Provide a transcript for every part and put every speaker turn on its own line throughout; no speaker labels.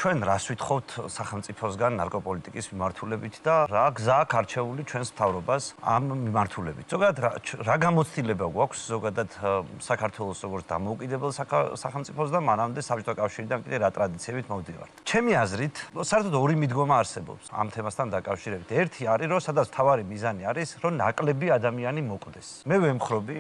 ჩვენ რას ვითხოვთ სახელმწიფოსგან ნარკოპოლიტიკის მიმართულებით და რა გზა აქვს არჩეული ჩვენს მთავრობას ამ მიმართულებით. ზოგადად რა გამოცდილება გვაქვს ზოგადად საქართველოს როგორც დამოუკიდებელ სახელმწიფოს და მანამდე საბჭოთა კავშირიდან კიდე რა ტრადიციებით მოვდივართ. ჩემი აზრით, საერთოდ ორი მიდგომა არსებობს ამ თემასთან დაკავშირებით. ერთი არის, რომ სადაც თავარი მიზანი არის, რომ ნაკლები ადამიანი მოკვდეს. მე ვემხრობი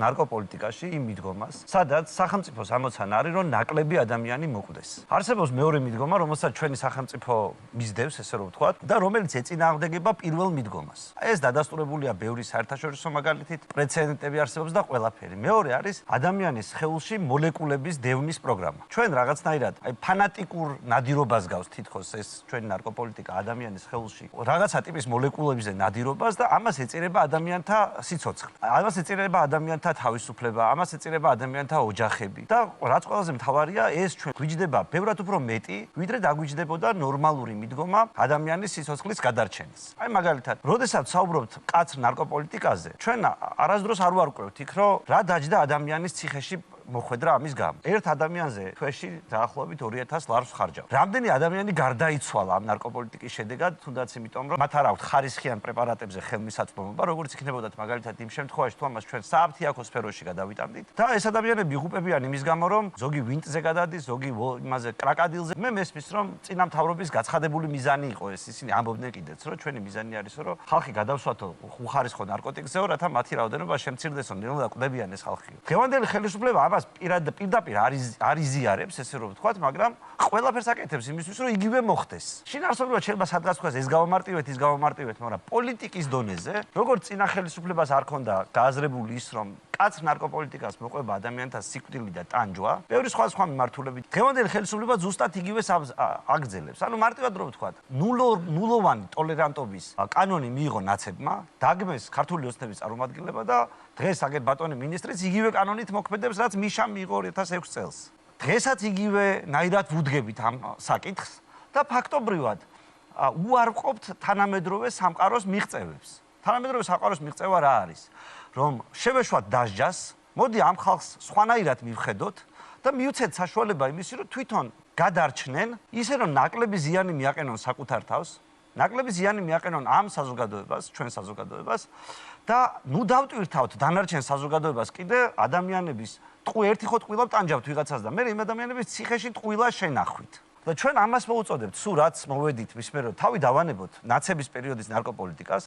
ნარკოპოლიტიკაში იმ მიდგომას, სადაც სახელმწიფოს ამოცანა არის, რომ ნაკლები ადამიანი მოკვდეს. არსებობს მეორე მიდგომა, რომელსაც ჩვენი სახელმწიფო მისდევს, ესე რომ ვთქვათ, და რომელიც ეწინააღმდეგება პირველ მიდგომას. ეს დადასტურებულია ბევრი საერთაშორისო მაგალითით, პრეცედენტები არსებობს და ყველაფერი. მეორე არის ადამიანის სხეულში მოლეკულების დევნის პროგრამა. ჩვენ რაღაცნაირად ფანატიკურ ნადირობას გავს თითქოს ეს ჩვენი ნარკოპოლიტიკა ადამიანის სხეულში. რაღაცა ტიპის მოლეკულებზე ნადირობას და ამას ეწირება ადამიანთა სიცოცხლე. ამას ეწირება ადამიანთა თავისუფლება, ამას ეწირება ადამიანთა ოჯახები და რაც ყველაზე მთავარია, ეს ჩვენ გვიჯდება ბევრად უფრო მეტი, ვიდრე დაგვიჯდებოდა ნორმალური მიდგომა ადამიანის სიცოცხლის გადარჩენის. აი მაგალითად, როდესაც საუბრობთ კაცრ ნარკოპოლიტიკაზე, ჩვენ არასდროს არ ვარკვევთ იქ, რომ რა დაჯდა ადამიანის ციხეში მოხვედრა ამის გამო. ერთ ადამიანზე თვეში დაახლოებით 2000 ლარს ხარჯავ. რამდენი ადამიანი გარდაიცვალა ამ ნარკოპოლიტიკის შედეგად, თუნდაც იმიტომ, რომ მათ არ აქვთ ხარისხიან პრეპარატებზე ხელმისაწვდომობა, როგორც იქნებოდათ მაგალითად იმ შემთხვევაში, თუ ამას ჩვენ საფთიაქო სფეროში გადავიტანდით და ეს ადამიანები იღუპებიან იმის გამო, რომ ზოგი ვინტზე გადადის, ზოგი იმაზე კრაკადილზე. მე მესმის, რომ წინა მთავრობის გაცხადებული მიზანი იყო ეს. ისინი ამბობდნენ კიდეც, რომ ჩვენი მიზანი არის, რომ ხალხი გადავსვათო უხარისხო ნარკოტიკზეო, რათა მათი რაოდენობა შემცირდესო, ნელ-ნელა კვდებიან ეს ხალხი. დღევანდელი ხელისუფლება ამას პირდაპირ არ იზიარებს, ესე რომ ვთქვათ, მაგრამ ყველაფერს აკეთებს იმისთვის, რომ იგივე მოხდეს. შინაარსობრივად შეიძლება სადღაც თქვას ეს გავამარტივეთ, ის გავამარტივეთ, მაგრამ პოლიტიკის დონეზე, როგორც წინა ხელისუფლებას არ ქონდა გააზრებული ის, რომ კაც ნარკოპოლიტიკას მოყვება ადამიანთა სიკვდილი და ტანჯვა, ბევრი სხვა მიმართულებით. დღევანდელი ხელისუფლება ზუსტად იგივეს აგრძელებს. ანუ მარტივად რომ ვთქვათ, ნულოვანი ტოლერანტობის კანონი მიიღო ნაცებმა, დაგმეს ქართული ოცნების წარმომადგენლება და დღეს აგერ ბატონი მინისტრიც იგივე კანონით მოქმედებს, რაც მიშამ მიიღო 2006 წელს. დღესაც იგივე ნაირად ვუდგებით ამ საკითხს და ფაქტობრივად უარყოფთ თანამედროვე სამყაროს მიღწევებს. თანამედროვე სამყაროს მიღწევა რა არის? რომ შევეშვათ დასჯას, მოდი ამ ხალხს სხვანაირად მივხედოთ და მივცეთ საშუალება იმისი, რომ თვითონ გადარჩნენ, ისე რომ ნაკლები ზიანი მიაყენონ საკუთარ თავს, ნაკლები ზიანი მიაყენონ ამ საზოგადოებას, ჩვენ საზოგადოებას და ნუ დავტვირთავთ დანარჩენ საზოგადოებას კიდე ადამიანების ერთი ხო ტყუილად ტანჯავთ ვიღაცას და მე იმ ადამიანების ციხეში ტყუილა შენახვით. და ჩვენ ამას მოუწოდებთ, სულ რაც მოვედით მის მიერ, რომ თავი დავანებოთ ნაცების პერიოდის ნარკოპოლიტიკას.